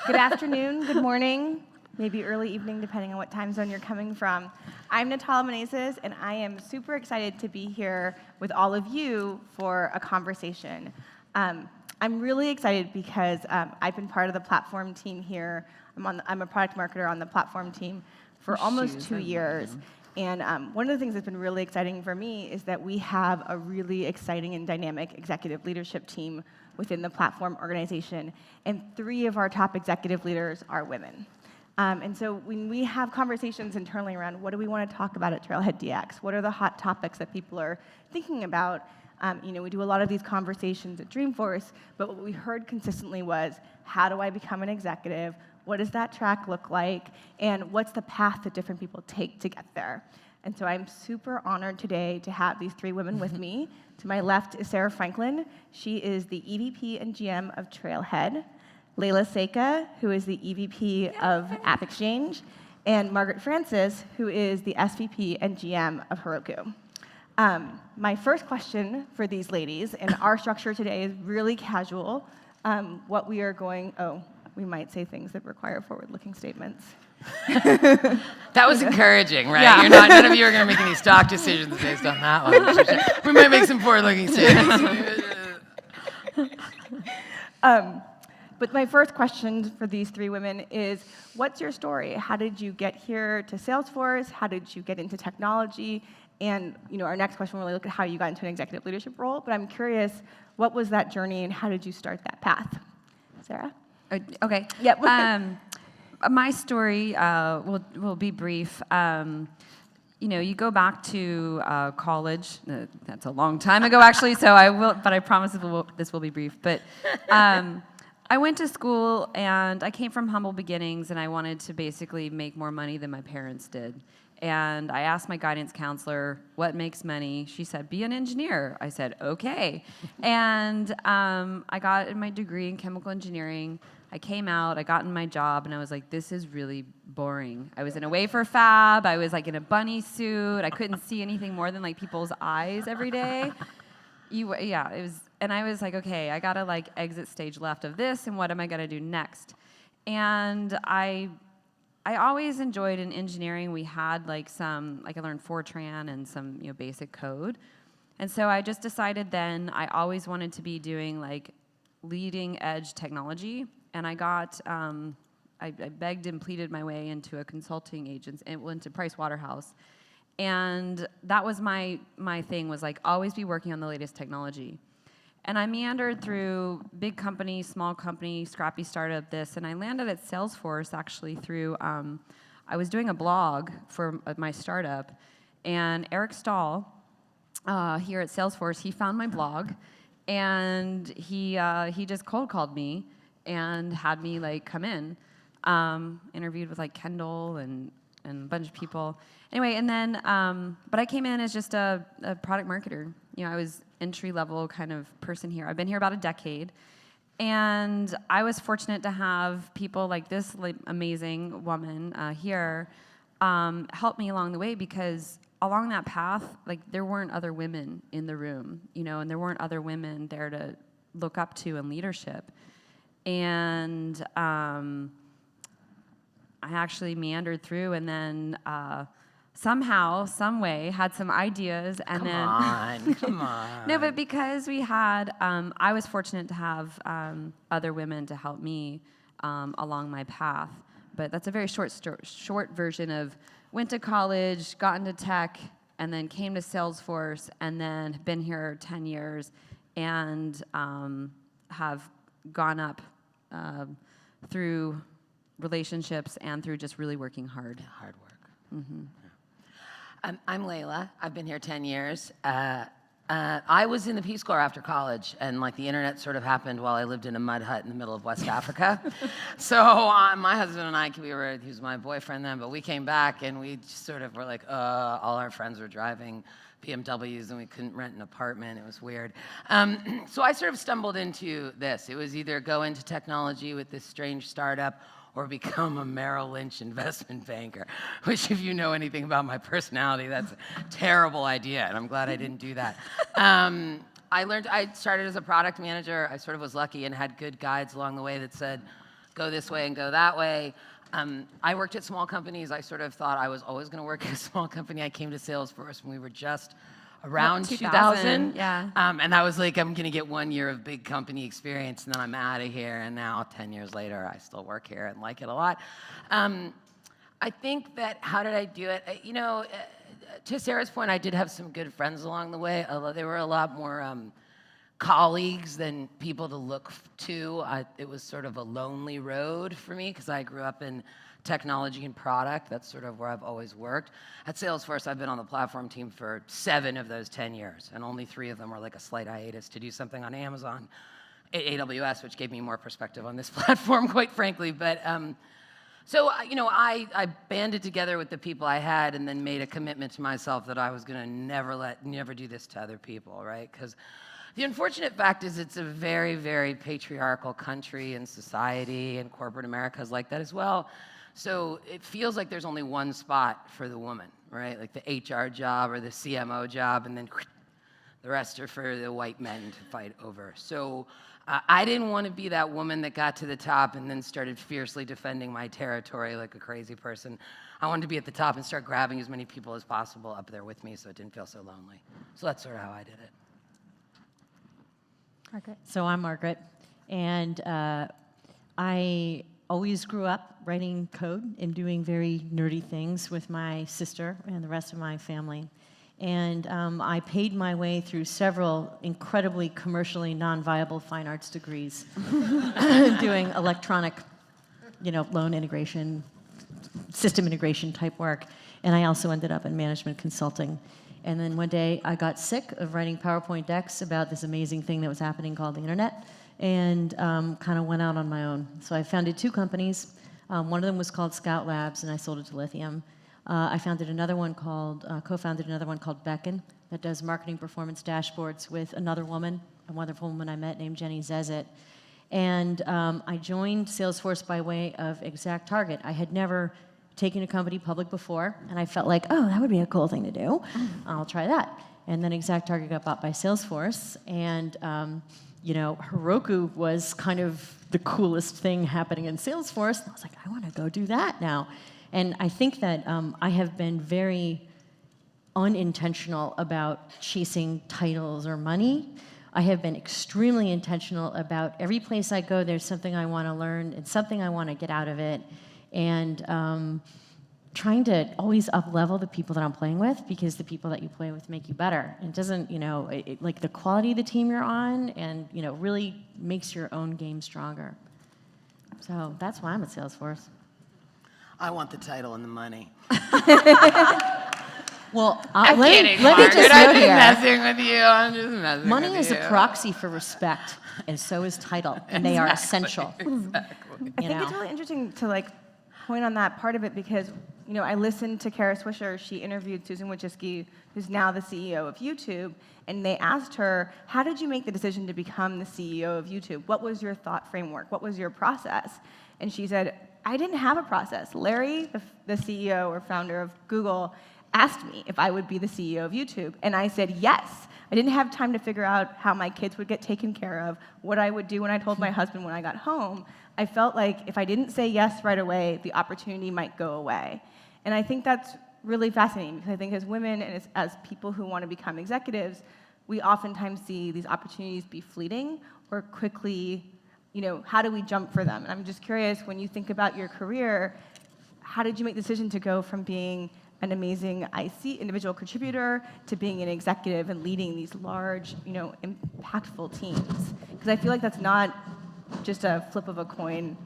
Good afternoon, good morning, maybe early evening, depending on what time zone you're coming from. I'm Natala Menezes, and I am super excited to be here with all of you for a conversation. I'm really excited because I've been part of the platform team here. I'm a product marketer on the platform team for almost 2 years. And one of the things that's been really exciting for me is that we have a really exciting and dynamic executive leadership team within the platform organization, and 3 of our top executive leaders are women. And so when we have conversations internally around what do we want to talk about at Trailhead DX, what are the hot topics that people are thinking about, we do a lot of these conversations at Dreamforce, but what we heard consistently was, how do I become an executive? What does that track look like? And what's the path that different people take to get there? And so I'm super honored today to have these 3 women with me. To my left is Sarah Franklin. She is the EVP and GM of Trailhead. Layla Seika, who is the EVP of AppExchange. And Margaret Francis, who is the SVP and GM of Heroku. My first question for these ladies, and our structure today is really casual. We might say things that require forward-looking statements. That was encouraging, right? Yeah. None of you are going to make any stock decisions based on that one. We might make some forward-looking statements. But my first question for these 3 women is, what's your story? How did you get here to Salesforce? How did you get into technology? And our next question will really look at how you got into an executive leadership role. But I'm curious, what was that journey and how did you start that path? Sarah? Okay. Yep. My story will be brief. You go back to college. That's a long time ago, actually. So I will, but I promise this will be brief. But I went to school, and I came from humble beginnings, and I wanted to basically make more money than my parents did. And I asked my guidance counselor, what makes money? She said, be an engineer. I said, okay. And I got my degree in chemical engineering. I came out, I got in my job, and I was like, this is really boring. I was in a wafer fab, I was like in a bunny suit, I couldn't see anything more than like people's eyes every day. And I was like, okay, I gotta like exit stage left of this, and what am I gonna do next? And I always enjoyed in engineering, we had like I learned Fortran and some basic code. And so I just decided then I always wanted to be doing like leading edge technology. And I got, I begged and pleaded my way into a consulting agency, into Price Waterhouse. And that was my thing, was like always be working on the latest technology. And I meandered through big company, small company, scrappy startup, and I landed at Salesforce actually through, I was doing a blog for my startup, and Eric Stahl here at Salesforce, he found my blog, and he just cold called me and had me like come in, interviewed with like Kendall and a bunch of people. Anyway, and then, but I came in as just a product marketer. I was entry-level kind of person here. I've been here about a decade. And I was fortunate to have people like this amazing woman here help me along the way, because along that path, like there weren't other women in the room, and there weren't other women there to look up to in leadership. And I actually meandered through, and then somehow, some way, had some ideas, and Come on. No, but because we had, I was fortunate to have other women to help me along my path. But that's a very short version of went to college, got into tech, and then came to Salesforce, and then been here 10 years, and have gone up through relationships and through just really working hard. Yeah, hard work. Mm-hmm. I'm Layla. I've been here 10 years. I was in the Peace Corps after college, and like the internet sort of happened while I lived in a mud hut in the middle of West Africa. So my husband and I, he was my boyfriend then, but we came back and we just sort of were like, all our friends were driving BMWs and we couldn't rent an apartment. It was weird. So I sort of stumbled into this. It was either go into technology with this strange startup or become a Merrill Lynch investment banker, which if you know anything about my personality, that's a terrible idea, and I'm glad I didn't do that. I started as a product manager. I sort of was lucky and had good guides along the way that said, go this way and go that way. I worked at small companies. I sort of thought I was always going to work at a small company. I came to Salesforce when we were just around 2000. Yeah. And I was like, I'm going to get 1 year of big company experience, and then I'm out of here. And now, 10 years later, I still work here and like it a lot. I think that, how did I do it? To Sarah's point, I did have some good friends along the way, although they were a lot more colleagues than people to look to. It was sort of a lonely road for me because I grew up in technology and product. That's sort of where I've always worked. At Salesforce, I've been on the platform team for 7 of those 10 years, and only 3 of them were like a slight hiatus to do something on Amazon, AWS, which gave me more perspective on this platform, quite frankly. But so, I banded together with the people I had and then made a commitment to myself that I was going to never do this to other people, right? Because the unfortunate fact is it's a very, very patriarchal country and society, and corporate America is like that as well. So it feels like there's only one spot for the woman, right? Like the HR job or the CMO job, and then the rest are for the white men to fight over. So I didn't want to be that woman that got to the top and then started fiercely defending my territory like a crazy person. I wanted to be at the top and start grabbing as many people as possible up there with me so it didn't feel so lonely. So that's sort of how I did it. Margaret. So I'm Margaret, and I always grew up writing code and doing very nerdy things with my sister and the rest of my family. And I paid my way through several incredibly commercially non-viable fine arts degrees, doing electronic, loan integration, system integration type work. And I also ended up in management consulting. And then one day I got sick of writing PowerPoint decks about this amazing thing that was happening called the internet, and kind of went out on my own. So I founded 2 companies. One of them was called Scout Labs, and I sold it to Lithium. I co-founded another one called Beckon that does marketing performance dashboards with another woman, a wonderful woman I met named Jenny Zezit. And I joined Salesforce by way of ExactTarget. I had never taken a company public before, and I felt like, oh, that would be a cool thing to do. I'll try that. And then ExactTarget got bought by Salesforce, and Heroku was kind of the coolest thing happening in Salesforce. And I was like, I want to go do that now. And I think that I have been very unintentional about chasing titles or money. I have been extremely intentional about every place I go, there's something I want to learn and something I want to get out of it. And trying to always up-level the people that I'm playing with, because the people that you play with make you better. It doesn't, like the quality of the team you're on, and really makes your own game stronger. So that's why I'm at Salesforce. I want the title and the money. Well, I'm let kidding, me Margaret. just I'm note just here. messing with you. I'm just messing Money with is you. a proxy for respect, and so is title, and they are essential. Exactly. I think it's really interesting to point on that part of it, because I listened to Kara Swisher. She interviewed Susan Wojcicki, who's now the CEO of YouTube, and they asked her, how did you make the decision to become the CEO of YouTube? What was your thought framework? What was your process? And she said, I didn't have a process. Larry, the CEO or founder of Google, asked me if I would be the CEO of YouTube, and I said yes. I didn't have time to figure out how my kids would get taken care of, what I would do when I told my husband when I got home. I felt like if I didn't say yes right away, the opportunity might go away. And I think that's really fascinating, because I think as women and as people who want to become executives, we oftentimes see these opportunities be fleeting or quickly, how do we jump for them? And I'm just curious, when you think about your career, how did you make the decision to go from being an amazing IC individual contributor to being an executive and leading these large, impactful teams? Because I feel like that's not just a flip of a coin,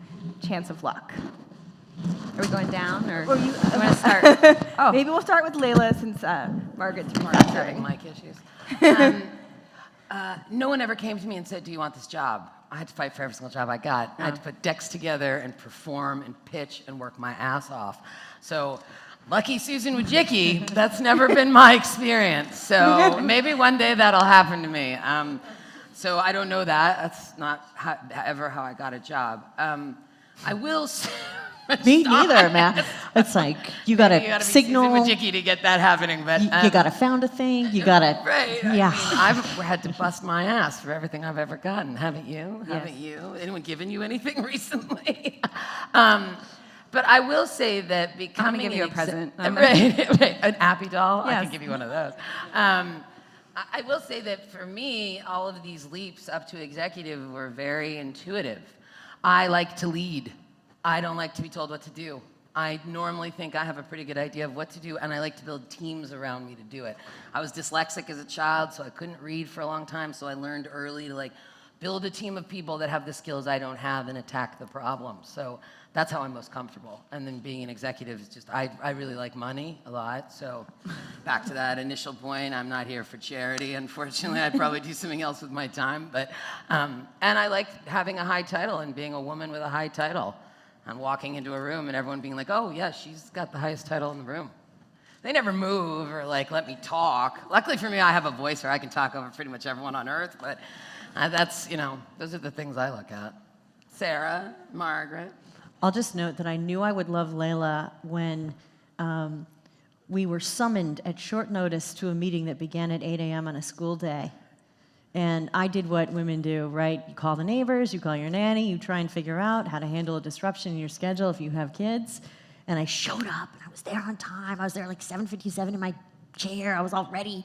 chance of luck. Are we going down, or Or you want to start? Oh, Maybe we'll start with Layla, since Margaret's Having mic issues. No one ever came to me and said, do you want this job? I had to fight for every single job I got. I had to put decks together and perform and pitch and work my ass off. So lucky Susan Wojcicki, that's never been my experience. So maybe one day that'll happen to me. So I don't know that. That's not ever how I got a job. I will say... Me neither, man. It's like you gotta You gotta signal. be Susan Wojcicki to get that happening, but You gotta found a thing. You gotta. right. Yeah. I've had to bust my ass for everything I've ever gotten. Haven't you? Yes. Haven't you? Anyone given you anything recently? But I will say that becoming give you a an present. right, an appy doll. I Yes. can give you one of those. I will say that for me, all of these leaps up to executive were very intuitive. I like to lead. I don't like to be told what to do. I normally think I have a pretty good idea of what to do, and I like to build teams around me to do it. I was dyslexic as a child, so I couldn't read for a long time, so I learned early to build a team of people that have the skills I don't have and attack the problem. So that's how I'm most comfortable. And then being an executive is just, I really like money a lot. So back to that initial point, I'm not here for charity. Unfortunately, I'd probably do something else with my time. But, and I like having a high title and being a woman with a high title. And walking into a room and everyone being like, oh yeah, she's got the highest title in the room. They never move or let me talk. Luckily for me, I have a voice where I can talk over pretty much everyone on earth, but that's, those are the things I look at. Sarah, Margaret. I'll just note that I knew I would love Layla when we were summoned at short notice to a meeting that began at 8 a.m. on a school day. And I did what women do, right? You call the neighbors, you call your nanny, you try and figure out how to handle a disruption in your schedule if you have kids. And I showed up, and I was there on time. I was there 7:57 in my chair. I was all ready.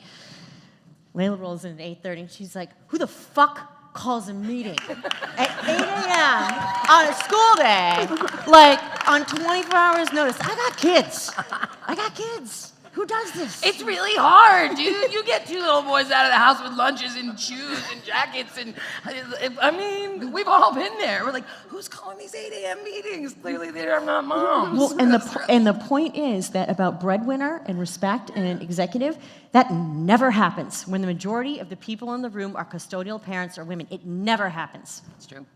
Layla rolls in at 8:30, and she's like, who the fuck calls a meeting at 8 a.m. on a school day, on 24 hours notice? I got kids. Who does this? It's really hard, dude. You get two little boys out of the house with lunches and shoes and jackets, and I mean, we've all been there. We're like, who's calling these 8 a.m. meetings? Clearly, they're not moms. Well, and the point is that about breadwinner and respect and an executive, that never happens when the majority of the people in the room are custodial parents or women. It never happens. It's true.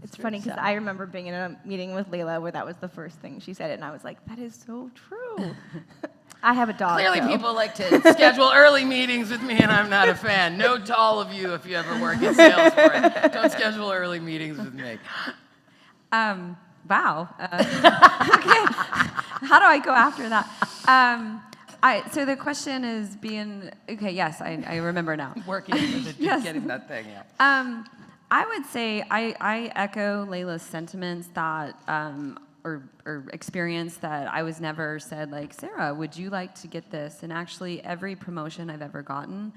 It's funny because I remember being in a meeting with Layla where that was the first thing she said, and I was like, that is so true. I have a dog. Clearly, so. people like to schedule early meetings with me, and I'm not a fan. Note to all of you, if you ever work in sales for it, don't schedule early meetings with me. Wow. Okay. How do I go after that? So the question is okay, yes, I remember now. Working with it, Yes. getting that thing, yeah. I would say I echo Layla's sentiments that, or experience that I was never said Sarah, would you like to get this? And actually every promotion I've ever gotten,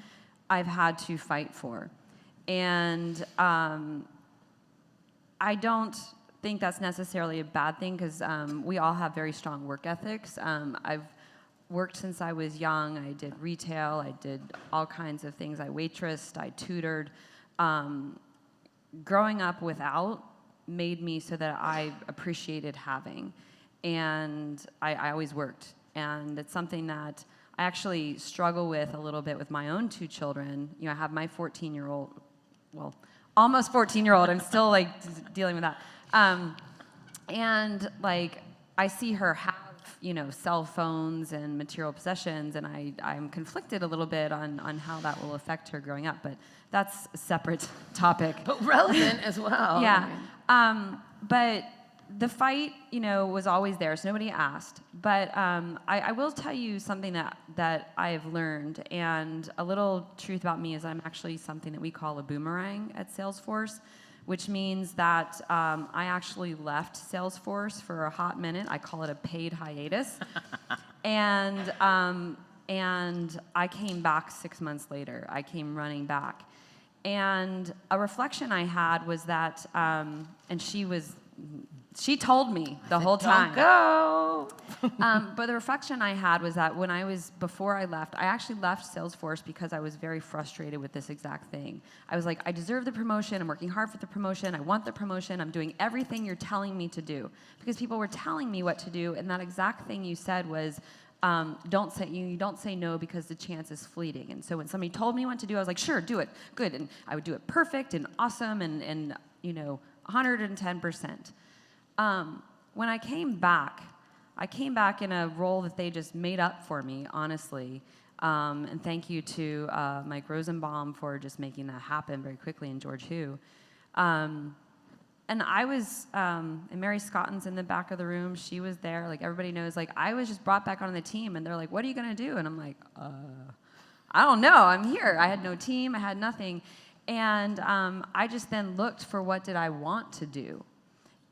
I've had to fight for. And I don't think that's necessarily a bad thing because we all have very strong work ethics. I've worked since I was young. I did retail. I did all kinds of things. I waitressed. I tutored. Growing up without made me so that I appreciated having. And I always worked. And it's something that I actually struggle with a little bit with my own two children. I have my 14-year-old, well, almost 14-year-old. I'm still dealing with that. And I see her have, cell phones and material possessions, and I'm conflicted a little bit on how that will affect her growing up, but that's a separate topic. But relevant as well. Yeah. But the fight, was always there, so nobody asked. But I will tell you something that I have learned, and a little truth about me is I'm actually something that we call a boomerang at Salesforce, which means that I actually left Salesforce for a hot minute. I call it a paid hiatus. And I came back 6 months later. I came running back. And a reflection I had was that, and she told me the whole time. Don't go. But the reflection I had was that before I left, I actually left Salesforce because I was very frustrated with this exact thing. I was like, I deserve the promotion. I'm working hard for the promotion. I want the promotion. I'm doing everything you're telling me to do. Because people were telling me what to do, and that exact thing you said was, don't say no because the chance is fleeting. And so when somebody told me what to do, I was like, sure, do it, good. And I would do it perfect and awesome and 110%. When I came back in a role that they just made up for me, honestly. And thank you to Mike Rosenbaum for just making that happen very quickly, and George Hu. And I was, and Mary Scotton's in the back of the room. She was there. Everybody knows, I was just brought back onto the team, and they're like, what are you going to do? And I'm like, I don't know. I'm here. I had no team. I had nothing. And I just then looked for what did I want to do.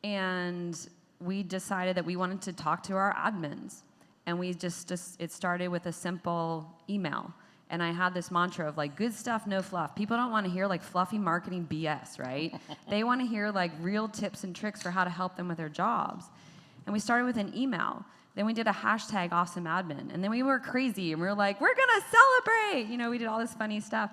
And we decided that we wanted to talk to our admins. And we just it started with a simple email. And I had this mantra of like, good stuff, no fluff. People don't want to hear like fluffy marketing BS, right? They want to hear like real tips and tricks for how to help them with their jobs. And we started with an email. Then we did a hashtag awesome admin. And then we were crazy and we were like, we're gonna celebrate. You know, we did all this funny stuff.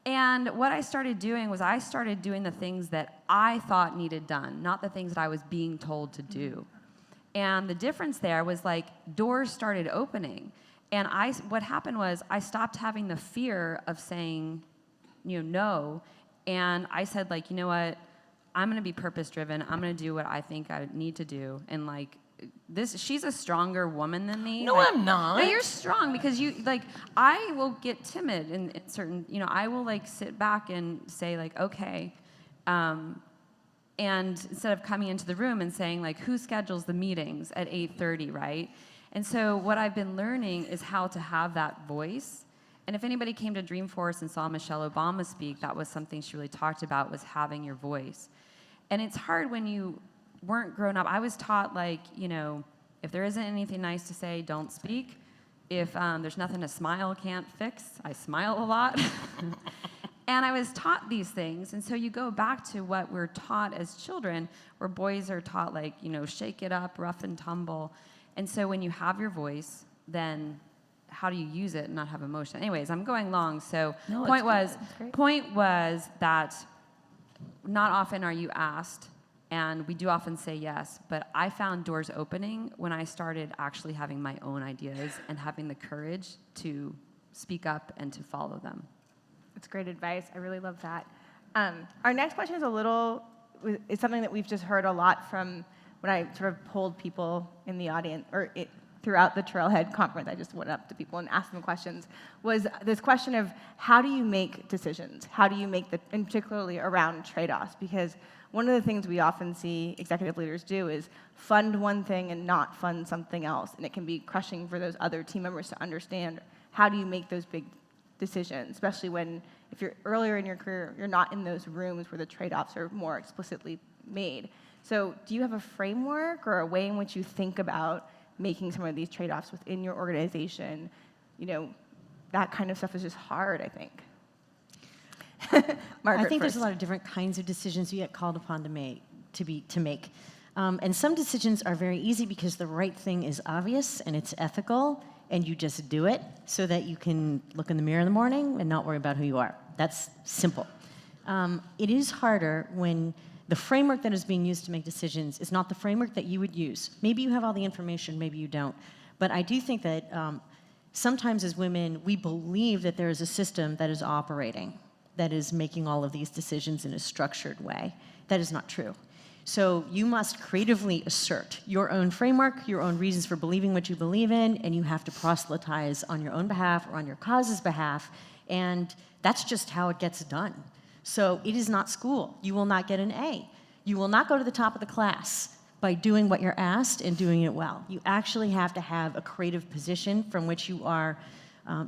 And what I started doing was I started doing the things that I thought needed done, not the things that I was being told to do. And the difference there was like doors started opening. And what happened was I stopped having the fear of saying, no. And I said, like, you know what? I'm going to be purpose-driven. I'm going to do what I think I need to do. And, like, she's a stronger woman than me. No, like, I'm not. No, you're strong because I will get timid in certain, I will, like, sit back and say, like, okay. And instead of coming into the room and saying, like, who schedules the meetings at 8:30, right? And so what I've been learning is how to have that voice. And if anybody came to Dreamforce and saw Michelle Obama speak, that was something she really talked about, was having your voice. And it's hard when you weren't grown up. I was taught, like, if there isn't anything nice to say, don't speak. If there's nothing a smile can't fix, I smile a lot. And I was taught these things. And so you go back to what we're taught as children, where boys are taught, like, shake it up, rough and tumble. And so when you have your voice, then how do you use it and not have emotion? Anyways, I'm going long. So No, point great. was that not often are you asked, and we do often say yes, but I found doors opening when I started actually having my own ideas and having the courage to speak up and to follow them. That's great advice. I really love that. Our next question is it's something that we've just heard a lot from when I sort of polled people in the audience, throughout the Trailhead conference. I just went up to people and asked them questions, was this question of how do you make decisions? How do you make and particularly around trade-offs? Because one of the things we often see executive leaders do is fund one thing and not fund something else. And it can be crushing for those other team members to understand how do you make those big decisions, especially if you're earlier in your career, you're not in those rooms where the trade-offs are more explicitly made. So do you have a framework or a way in which you think about making some of these trade-offs within your organization? That kind of stuff is just hard, I think. Margaret, I think first. there's a lot of different kinds of decisions you get called upon to make. And some decisions are very easy because the right thing is obvious and it's ethical, and you just do it so that you can look in the mirror in the morning and not worry about who you are. That's simple. It is harder when the framework that is being used to make decisions is not the framework that you would use. Maybe you have all the information, maybe you don't. But I do think that sometimes as women, we believe that there is a system that is operating, that is making all of these decisions in a structured way. That is not true. So you must creatively assert your own framework, your own reasons for believing what you believe in, and you have to proselytize on your own behalf or on your cause's behalf, and that's just how it gets done. So it is not school. You will not get an A. You will not go to the top of the class by doing what you're asked and doing it well. You actually have to have a creative position from which you are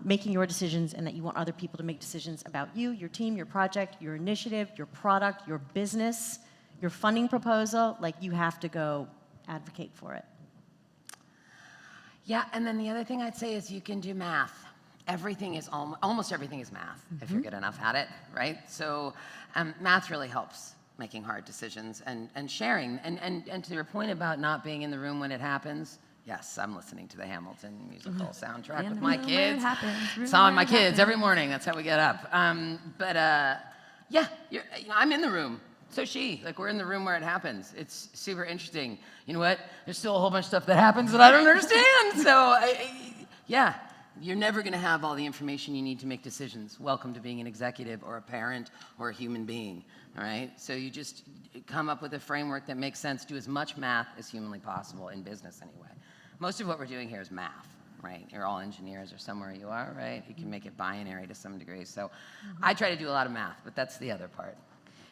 making your decisions, and that you want other people to make decisions about you, your team, your project, your initiative, your product, your business, your funding proposal. Like, you have to go advocate for it. Yeah, and then the other thing I'd say is you can do math. Everything is almost everything is math if you're good enough at it, right? So math really helps making hard decisions and sharing. And to your point about not being in the room when it happens, yes, I'm listening to the Hamilton musical soundtrack with my kids. It's on my kids every morning. That's how we get up. Yeah, I'm in the room. So we're in the room where it happens. It's super interesting. You know what? There's still a whole bunch of stuff that happens that I don't understand. So, yeah, you're never going to have all the information you need to make decisions. Welcome to being an executive or a parent or a human being, all right? So you just come up with a framework that makes sense. Do as much math as humanly possible in business anyway. Most of what we're doing here is math, right? You're all engineers or somewhere you are, right? You can make it binary to some degree. So I try to do a lot of math, but that's the other part.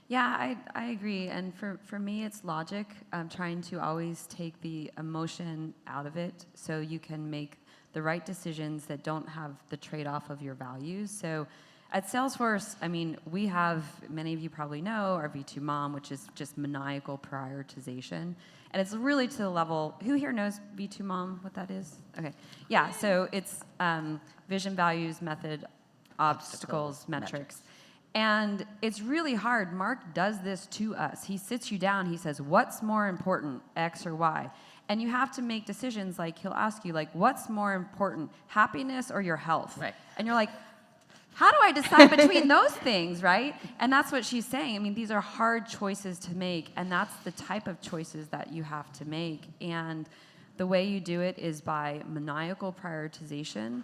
Yeah, I agree. And for me, it's logic. I'm trying to always take the emotion out of it so you can make the right decisions that don't have the trade-off of your values. So At Salesforce, I mean, we have, many of you probably know, our V2 Mom, which is just maniacal prioritization. And it's really to the level, who here knows V2 Mom, what that is? Okay. Yeah, so it's vision, values, method, obstacles, metrics. And it's really hard. Mark does this to us. He sits you down, he says, what's more important, X or Y? And you have to make decisions, like he'll ask you, like, what's more important, happiness or your health? Right. And you're like, how do I decide between those things, right? And that's what she's saying. I mean, these are hard choices to make, and that's the type of choices that you have to make. And the way you do it is by maniacal prioritization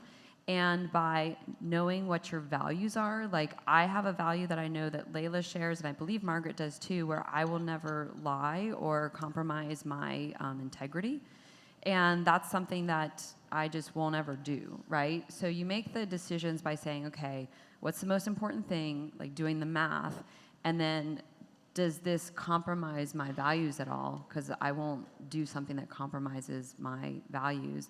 and by knowing what your values are. Like, I have a value that I know that Layla shares, and I believe Margaret does too, where I will never lie or compromise my integrity. And that's something that I just won't ever do, right? So you make the decisions by saying, okay, what's the most important thing, like doing the math, and then does this compromise my values at all? Because I won't do something that compromises my values.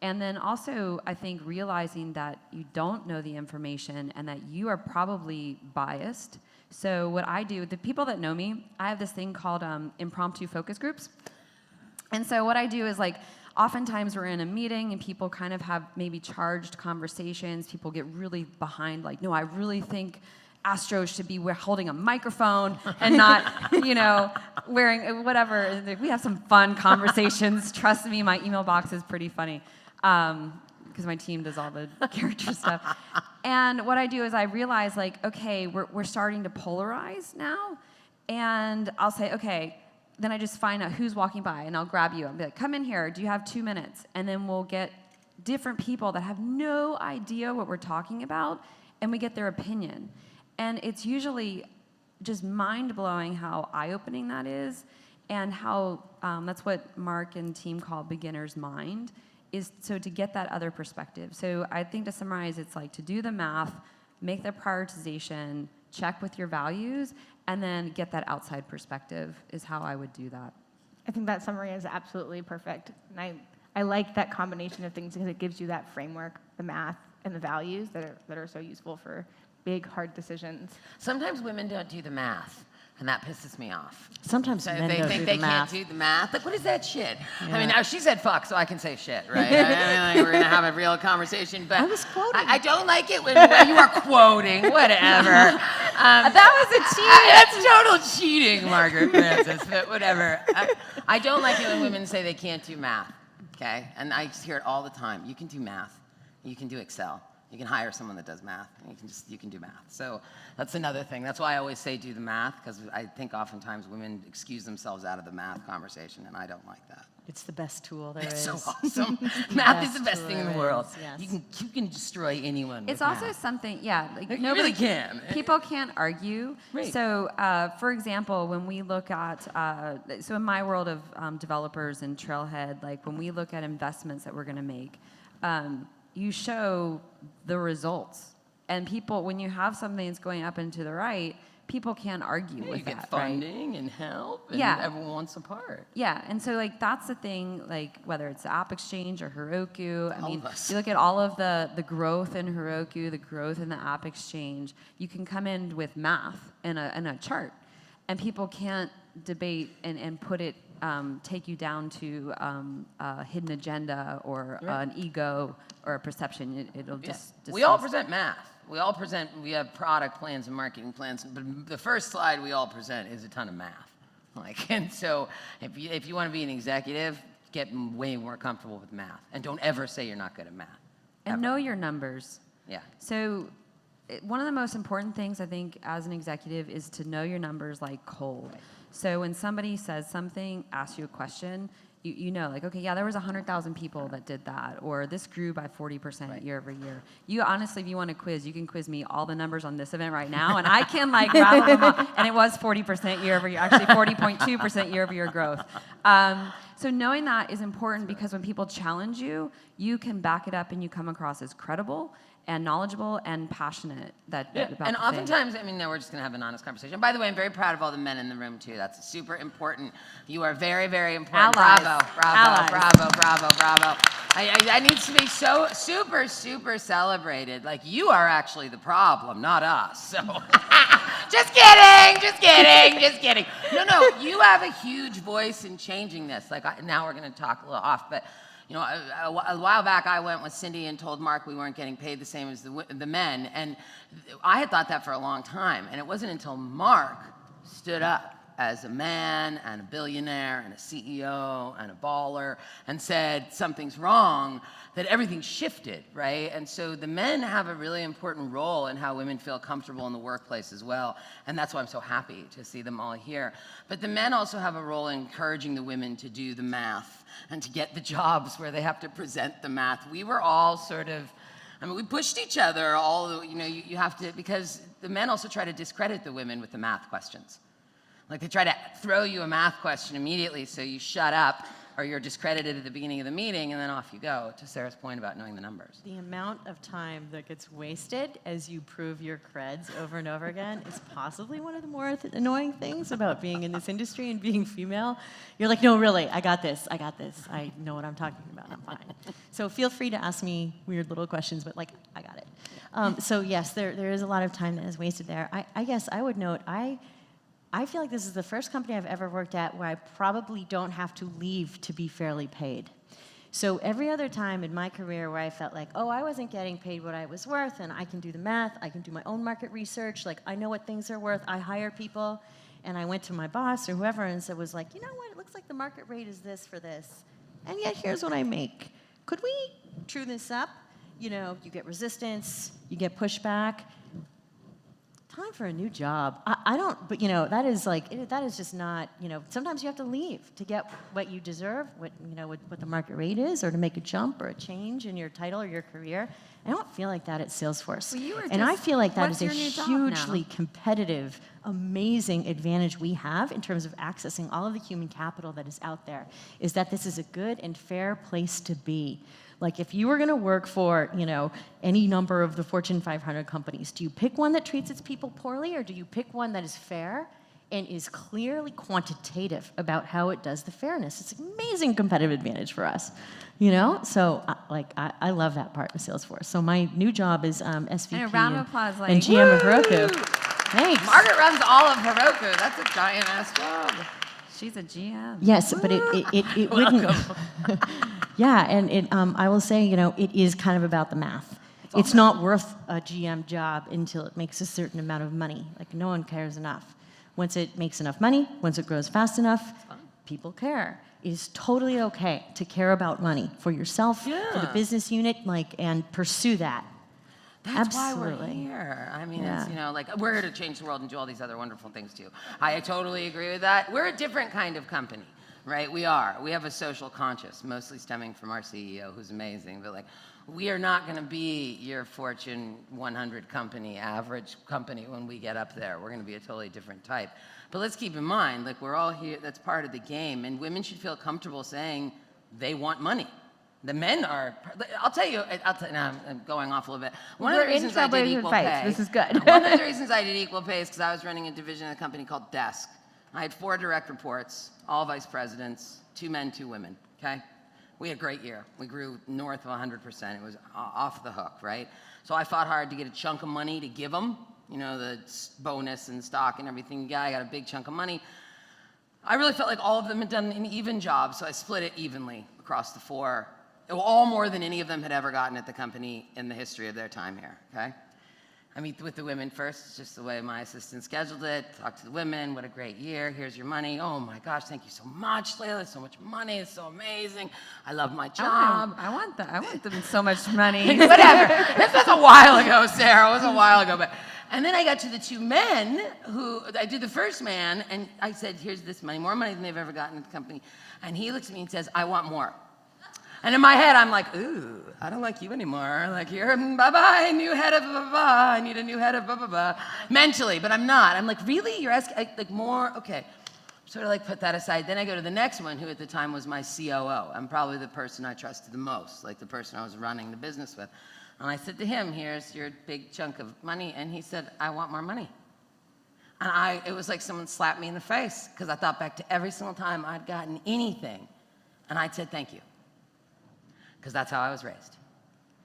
And then also, I think realizing that you don't know the information and that you are probably biased. So what I do, the people that know me, I have this thing called impromptu focus groups. And so what I do is, like, oftentimes we're in a meeting and people kind of have maybe charged conversations. People get really behind, like, no, I really think Astros should be holding a microphone and not, wearing whatever. We have some fun conversations. Trust me, my email box is pretty funny because my team does all the character stuff. And what I do is I realize, like, okay, we're starting to polarize now. And I'll say, okay, then I just find out who's walking by, and I'll grab you. I'll be like, come in here. Do you have 2 minutes? And then we'll get different people that have no idea what we're talking about, and we get their opinion. And it's usually just mind-blowing how eye-opening that is, and how that's what Mark and team call beginner's mind, is so to get that other perspective. So I think to summarize, it's like to do the math, make the prioritization, check with your values, and then get that outside perspective is how I would do that. I think that summary is absolutely perfect. And I like that combination of things because it gives you that framework, the math and the values that are so useful for big, hard decisions. Sometimes women don't do the math, and that pisses me off. Sometimes So men they don't think do they the math. can't do the math. Like, what is that shit? Yeah. I mean, now she said fuck, so I can say shit, right? I mean, like, we're gonna have a real conversation, but I was quoting. I don't like it when you are quoting. Whatever. That was a cheat. That's total cheating, Margaret Francis. But whatever. I don't like it when women say they can't do math. Okay, and I just hear it all the time. You can do math. You can do Excel. You can hire someone that does math, and you can do math. So that's another thing. That's why I always say do the math, because I think oftentimes women excuse themselves out of the math conversation, and I don't like that. It's the best tool there It's is. so awesome. Math is the best tool thing in the there world. is, yes. You can destroy anyone with It's also math. something, yeah, like You nobody really can. People can't argue. Right. So, for example, when we look at, so in my world of developers and Trailhead, like when we look at investments that we're going to make, you show the results. And people, when you have something that's going up and to the right, people can't argue with You get that, right? funding and help, and Yeah. everyone wants a part. Yeah, and so like that's the thing, like whether it's the App Exchange or Heroku, I All mean, of us. you look at all of the growth in Heroku, the growth in the App Exchange, you can come in with math and a chart, and people can't debate and put it, take you down to a hidden agenda or an ego or a perception. It'll just We all dismiss. present math. We have product plans and marketing plans, but the first slide we all present is a ton of math. Like, and so if you want to be an executive, get way more comfortable with math, and don't ever say you're not good at math. And Ever. know your numbers. Yeah. So one of the most important things I think as an executive is to know your numbers like cold. So when somebody says something, asks you a question, you know, like, okay, yeah, there was 100,000 people that did that, or this grew by 40% year over year. You honestly, if you want to quiz, you can quiz me all the numbers on this event right now, and I can like rattle them off. And it was 40% year over year, actually 40.2% year over year growth. So knowing that is important because when people challenge you, you can back it up and you come across as credible and knowledgeable and passionate about And the thing. oftentimes, I mean, now we're just going to have an honest conversation. By the way, I'm very proud of all the men in the room, too. That's super important. You are very, very important. Allies. Bravo, bravo, Allies. bravo, bravo, bravo. That needs to be so super, super celebrated. Like, you are actually the problem, not us. So, just kidding, just kidding, just kidding. No, you have a huge voice in changing this. Like, now we're going to talk a little off, but you know, a while back I went with Cindy and told Mark we weren't getting paid the same as the men, and I had thought that for a long time, and it wasn't until Mark stood up as a man and a billionaire and a CEO and a baller and said something's wrong, that everything shifted, right? And so the men have a really important role in how women feel comfortable in the workplace as well, and that's why I'm so happy to see them all here. But the men also have a role in encouraging the women to do the math and to get the jobs where they have to present the math. We were all sort of, I mean, we pushed each other all, you know, you have to, because the men also try to discredit the women with the math questions. Like, they try to throw you a math question immediately so you shut up or you're discredited at the beginning of the meeting, and then off you go, to Sarah's point about knowing the numbers. The amount of time that gets wasted as you prove your creds over and over again is possibly one of the more annoying things about being in this industry and being female. You're like, no, really, I got this, I know what I'm talking about, I'm fine. So feel free to ask me weird little questions, but like, I got it. So yes, there is a lot of time that is wasted there. I guess I would note, I feel like this is the first company I've ever worked at where I probably don't have to leave to be fairly paid. So every other time in my career where I felt like, oh, I wasn't getting paid what I was worth, and I can do the math, I can do my own market research, like I know what things are worth, I hire people, and I went to my boss or whoever and said, was like, you know what, it looks like the market rate is this for this, and yet here's what I make. Could we true this up? You know, you get resistance, you get pushback. Time for a new job. I don't, but you know, that is like, that is just not, you know, sometimes you have to leave to get what you deserve, what, you know, what the market rate is, or to make a jump or a change in your title or your career. I don't feel like that at Salesforce. Well, and I feel like that is a what's your new job hugely now? competitive, amazing advantage we have in terms of accessing all of the human capital that is out there, is that this is a good and fair place to be. Like, if you were going to work for, you know, any number of the Fortune 500 companies, do you pick one that treats its people poorly, or do you pick one that is fair and is clearly quantitative about how it does the fairness? It's an amazing competitive advantage for us, you know? So, I love that part of Salesforce. So my new job is SVP And a round of applause, like, and GM of woo! Heroku. Thanks. Margaret runs all of Heroku. That's a giant-ass job. She's a GM. Yes, but it wouldn't. Yeah, and I will say, you know, it is kind of about the math. It's not worth a GM job until it makes a certain amount of money. Like, no one cares enough. Once it makes enough money, once it grows fast enough, people care. It is totally okay to care about money for yourself, for the business unit, like, and pursue that. That's Absolutely. why we're here. I mean, Yeah. it's, you know, like, we're here to change the world and do all these other wonderful things too. I totally agree with that. We're a different kind of company, right? We are. We have a social conscience, mostly stemming from our CEO, who's amazing. But like, we are not going to be your Fortune 100 company, average company when we get up there. We're going to be a totally different type. But let's keep in mind, like, we're all here. That's part of the game, and women should feel comfortable saying they want money. The men are, I'll tell you, now I'm going off a little bit. One of the reasons I did equal pay. This is good. One of the reasons I did equal pay is because I was running a division in a company called Desk. I had 4 direct reports, all vice presidents, 2 men, 2 women, okay? We had a great year. We grew north of 100%. It was off the hook, right? So I fought hard to get a chunk of money to give them, you know, the bonus and stock and everything. Yeah, I got a big chunk of money. I really felt like all of them had done an even job, so I split it evenly across the 4. All more than any of them had ever gotten at the company in the history of their time here, okay? I meet with the women first. It's just the way my assistant scheduled it. Talk to the women. What a great year. Here's your money. Oh my gosh, thank you so much, Layla. So much money. It's so amazing. I love my job. I want them so much money. Whatever. This was a while ago, Sarah. It was a while ago. And then I got to the 2 men who, I did the first man, and I said, here's this money, more money than they've ever gotten at the company. And he looks at me and says, I want more. And in my head, I'm like, ooh, I don't like you anymore. Like, you're, bye-bye, new head of blah-blah-blah. I need a new head of blah-blah-blah. Mentally, but I'm not. I'm like, really? You're asking, like, more? Okay. Sort of like put that aside. Then I go to the next one, who at the time was my COO. I'm probably the person I trusted the most, like the person I was running the business with. And I said to him, here's your big chunk of money. And he said, I want more money. And it was like someone slapped me in the face, because I thought back to every single time I'd gotten anything. And I'd said, thank you. because that's how I was raised.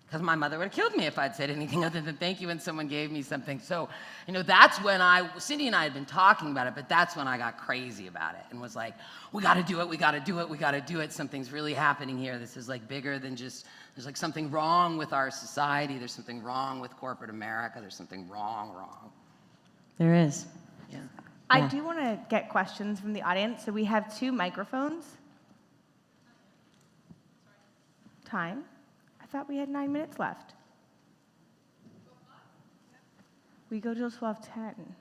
Because my mother would have killed me if I'd said anything other than thank you when someone gave me something. So, that's when Cindy and I had been talking about it, but that's when I got crazy about it and was like, we got to do it, we got to do it, we got to do it. Something's really happening here. This is like bigger than just, there's like something wrong with our society. There's something wrong with corporate America. There's something wrong. There is. Yeah. I Yeah. do want to get questions from the audience, so we have 2 microphones. Time? I thought we had 9 minutes left. We go till 12:10.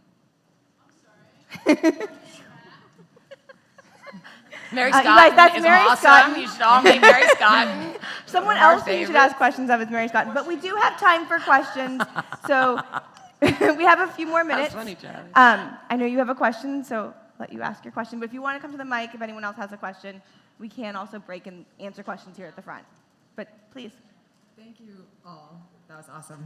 Mary you Scott guys, that's is Mary awesome. Scott. You should all meet Mary Scott. Someone One of our else who you should favorites. ask questions of is Mary Scott, but we do have time for questions, so we have a few more minutes. That's funny, Charlie. I know you have a question, so let you ask your question, but if you want to come to the mic, if anyone else has a question, we can also break and answer questions here at the front. But please. Thank you all. That was awesome.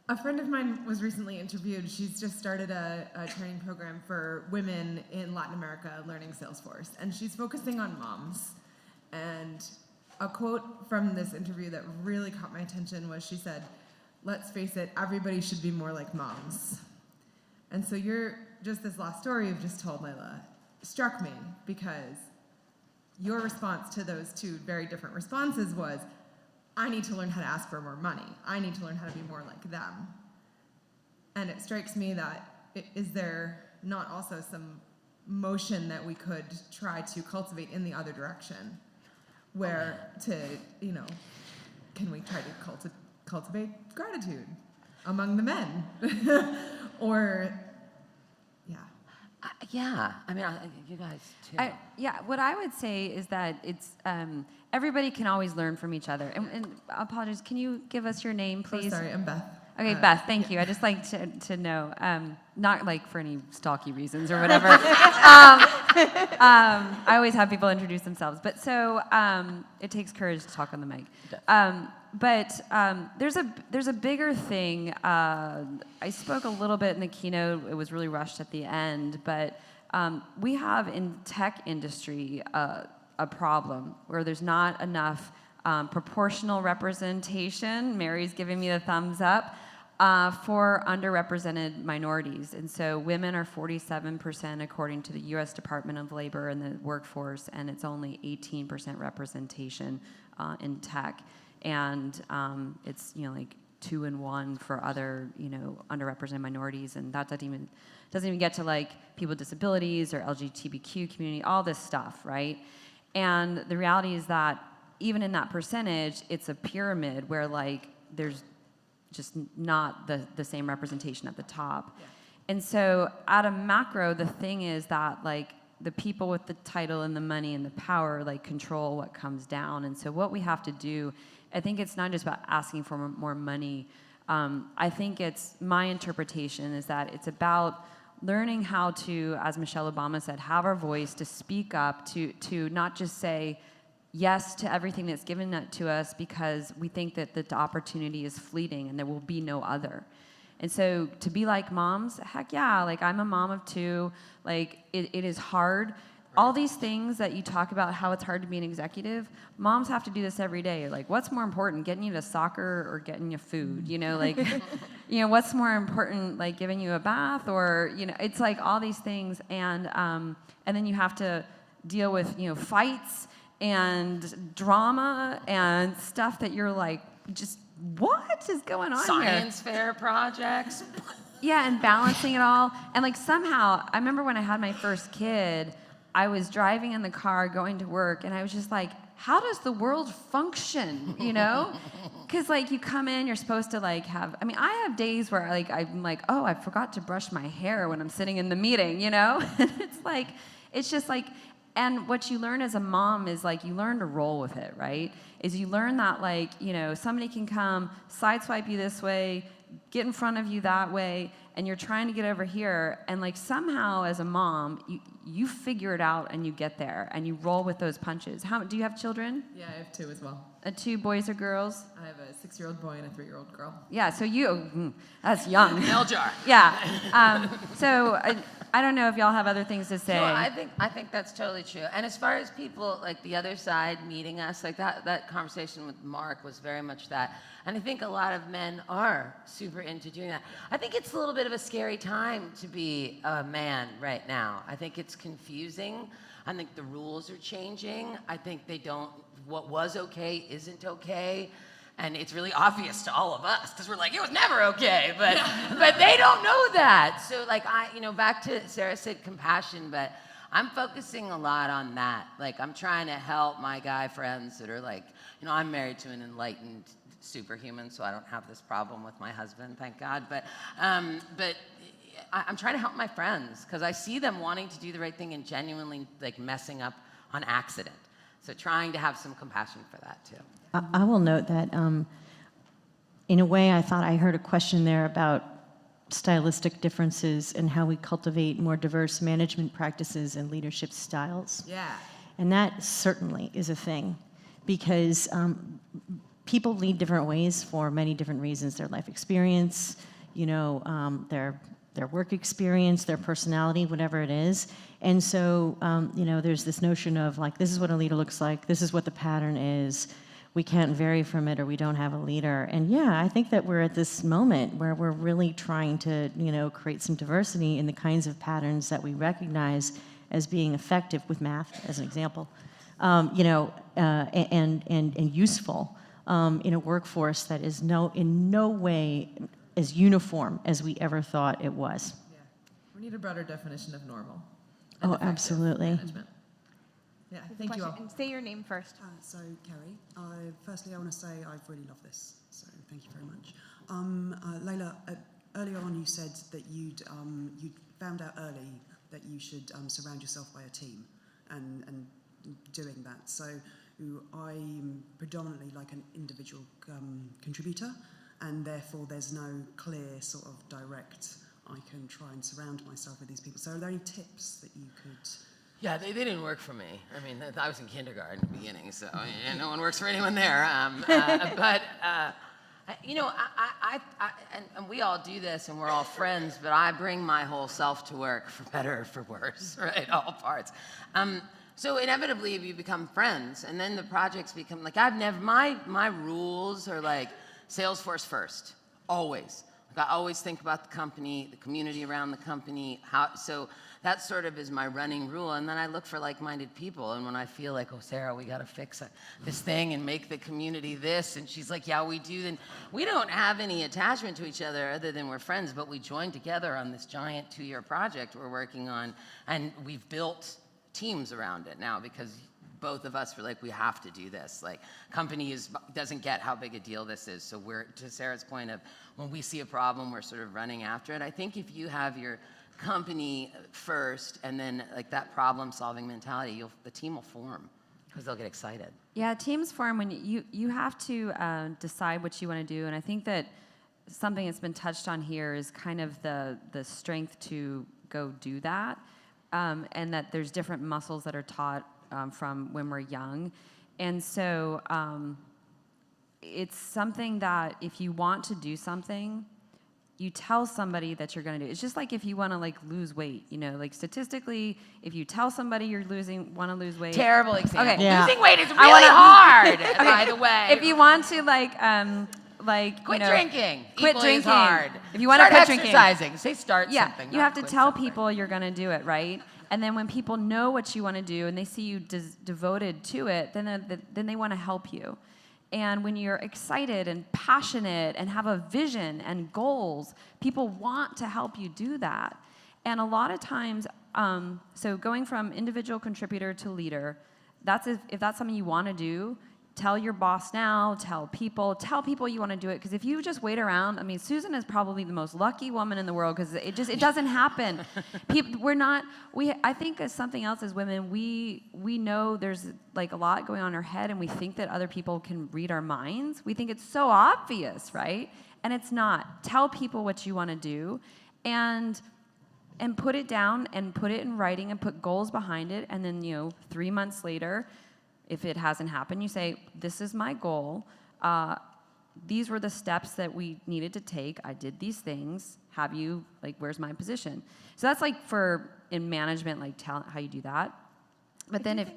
A friend of mine was recently interviewed. She's just started a training program for women in Latin America learning Salesforce, and she's focusing on moms. And a quote from this interview that really caught my attention was she said, "Let's face it, everybody should be more like moms." And so this last story you've just told, Layla, struck me because your response to those 2 very different responses was, I need to learn how to ask for more money. I need to learn how to be more like them. And it strikes me that, is there not also some motion that we could try to cultivate in the other direction? Where can we try to cultivate gratitude among the men? Or, yeah. Yeah, I mean, you guys too. What I would say is that it's everybody can always learn from each other. And apologies, can you give us your name, please? Oh, sorry, I'm Beth. Okay, Beth, thank you. I just like to know, not like for any stalky reasons or whatever. I always have people introduce themselves, but so it takes courage to talk on the mic. But there's a bigger thing. I spoke a little bit in the keynote. It was really rushed at the end, but we have in tech industry a problem where there's not enough proportional representation. Mary's giving me the thumbs up. For underrepresented minorities. And so women are 47% according to the US Department of Labor in the workforce, and it's only 18% representation in tech. And it's like 2 and 1 for other underrepresented minorities, and that doesn't even get to like people with disabilities or LGBTQ community, all this stuff, right? And the reality is that even in that percentage, it's a pyramid where like there's just not the same representation at the top. Yeah. And so at a macro, the thing is that like the people with the title and the money and the power like control what comes down. And so what we have to do, I think it's not just about asking for more money. I think it's my interpretation is that it's about learning how to, as Michelle Obama said, have our voice, to speak up, to not just say yes to everything that's given to us because we think that the opportunity is fleeting and there will be no other. And so to be like moms, heck yeah, like I'm a mom of 2, like it is hard. All these things that you talk about, how it's hard to be an executive, moms have to do this every day. Like what's more important, getting you to soccer or getting you food? Like, what's more important, like giving you a bath or, it's like all these things. And then you have to deal with, fights and drama and stuff that you're like, just what is going on here? Science fair projects. Yeah, and balancing it all. And like somehow, I remember when I had my first kid, I was driving in the car going to work, and I was just like, how does the world function, Because like you come in, you're supposed to like have, I have days where like I'm like, oh, I forgot to brush my hair when I'm sitting in the meeting, And it's just like, and what you learn as a mom is like you learn to roll with it, right? Is you learn that like, somebody can come, sideswipe you this way, get in front of you that way, and you're trying to get over here, and like somehow as a mom, you figure it out and you get there and you roll with those punches. Do you have children? Yeah, I have 2 as well. 2 boys or girls? I have a 6-year-old boy and a 3-year-old girl. Yeah, so that's young. Bell jar. Yeah. So I don't know if y'all have other things to say. No, I think that's totally true. And as far as people like the other side meeting us, like that conversation with Mark was very much that. And I think a lot of men are super into doing that. I think it's a little bit of a scary time to be a man right now. I think it's confusing. I think the rules are changing. I think what was okay isn't okay. And it's really obvious to all of us because we're like, it was never okay, but they don't know that. So like back to Sarah said compassion, but I'm focusing a lot on that. Like I'm trying to help my guy friends that are like, I'm married to an enlightened superhuman, so I don't have this problem with my husband, thank God. But I'm trying to help my friends because I see them wanting to do the right thing and genuinely like messing up on accident. So trying to have some compassion for that too. I will note that, in a way, I thought I heard a question there about stylistic differences and how we cultivate more diverse management practices and leadership styles. Yeah. And that certainly is a thing, because people lead different ways for many different reasons: their life experience, their work experience, their personality, whatever it is. And so, there's this notion of like, this is what a leader looks like, this is what the pattern is. We can't vary from it, or we don't have a leader. And yeah, I think that we're at this moment where we're really trying to, create some diversity in the kinds of patterns that we recognize as being effective with math, as an example, and useful in a workforce that is in no way as uniform as we ever thought it was. Yeah. We need a broader definition of normal. Oh, effective absolutely. management. Yeah, thank you all. And say your name first. So, Kerry, firstly, I want to say I've really loved this, so thank you very much. Layla, earlier on you said that you'd found out early that you should surround yourself by a team, and doing that. So I'm predominantly like an individual contributor, and therefore there's no clear sort of direct, I can try and surround myself with these people. So are there any tips that you could... Yeah, they didn't work for me. I mean, I was in kindergarten at the beginning, so no one works for anyone there. But and we all do this, and we're all friends. But I bring my whole self to work, for better or for worse, right? All parts. So inevitably, you become friends, and then the projects become like my rules are like Salesforce first, always. Like I always think about the company, the community around the company, so that sort of is my running rule. And then I look for like-minded people. And when I feel like, oh, Sarah, we got to fix this thing and make the community this. And she's like, yeah, we do. Then we don't have any attachment to each other other than we're friends. But we joined together on this giant 2-year project we're working on. And we've built teams around it now because both of us were like, we have to do this. Like, company doesn't get how big a deal this is. So we're, to Sarah's point of, when we see a problem, we're sort of running after it. I think if you have your company first and then like that problem-solving mentality, the team will form because they'll get excited. Yeah, teams form when you have to decide what you want to do. And I think that something that's been touched on here is kind of the strength to go do that, and that there's different muscles that are taught from when we're young. And so it's something that if you want to do something, you tell somebody that you're going to do. It's just like if you want to like lose weight, like statistically, if you tell somebody you're want to lose weight. Terrible example. Okay. Yeah. Losing weight is really hard, by the way. If you want to Quit drinking. Quit Equally drinking. as hard. If you want to Start quit drinking. exercising. Say start Yeah, something. you not have to quit tell something. people you're going to do it, right? And then when people know what you want to do and they see you devoted to it, then they want to help you. And when you're excited and passionate and have a vision and goals, people want to help you do that. And a lot of times, so going from individual contributor to leader, if that's something you want to do, tell your boss now, tell people you want to do it. Because if you just wait around, I mean, Susan is probably the most lucky woman in the world because it doesn't happen. I think as something else as women, we know there's like a lot going on in our head, and we think that other people can read our minds. We think it's so obvious, right? And it's not. Tell people what you want to do, and put it down and put it in writing and put goals behind it. And then 3 months later, if it hasn't happened, you say, this is my goal. these were the steps that we needed to take. I did these things. Have you, like, where's my position? So that's like for in management, like talent, how you do that. But then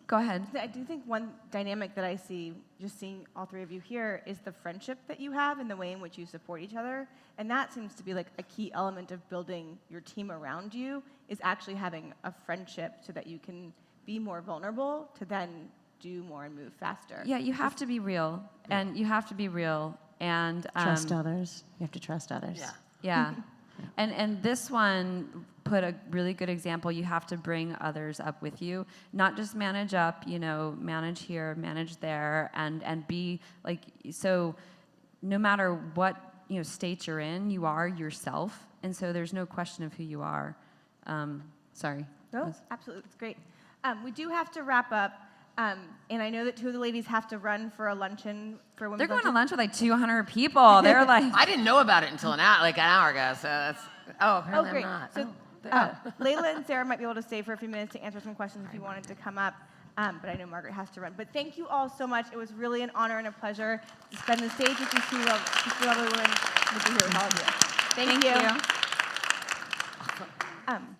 go ahead. I do think one dynamic that I see, just seeing all three of you here, is the friendship that you have and the way in which you support each other. And that seems to be like a key element of building your team around you, is actually having a friendship so that you can be more vulnerable to then do more and move faster. Yeah, you have to be real, and you have to be real, and Trust others. You have to trust others. Yeah. yeah, and this one put a really good example. You have to bring others up with you, not just manage up. Manage here, manage there, and be like, so. No matter what state you're in, you are yourself, and so there's no question of who you are. Sorry. No, absolutely, it's great. We do have to wrap up. And I know that two of the ladies have to run for a luncheon for women's They're going to luncheon. lunch with like 200 people. They're like, I didn't know about it until an hour ago. So that's apparently great. I'm not. So Layla and Sarah might be able to stay for a few minutes to answer some questions if you wanted to come up. But I know Margaret has to run. But thank you all so much. It was really an honor and a pleasure to spend the stage with these two lovely women and to be here with all of you. Thank you.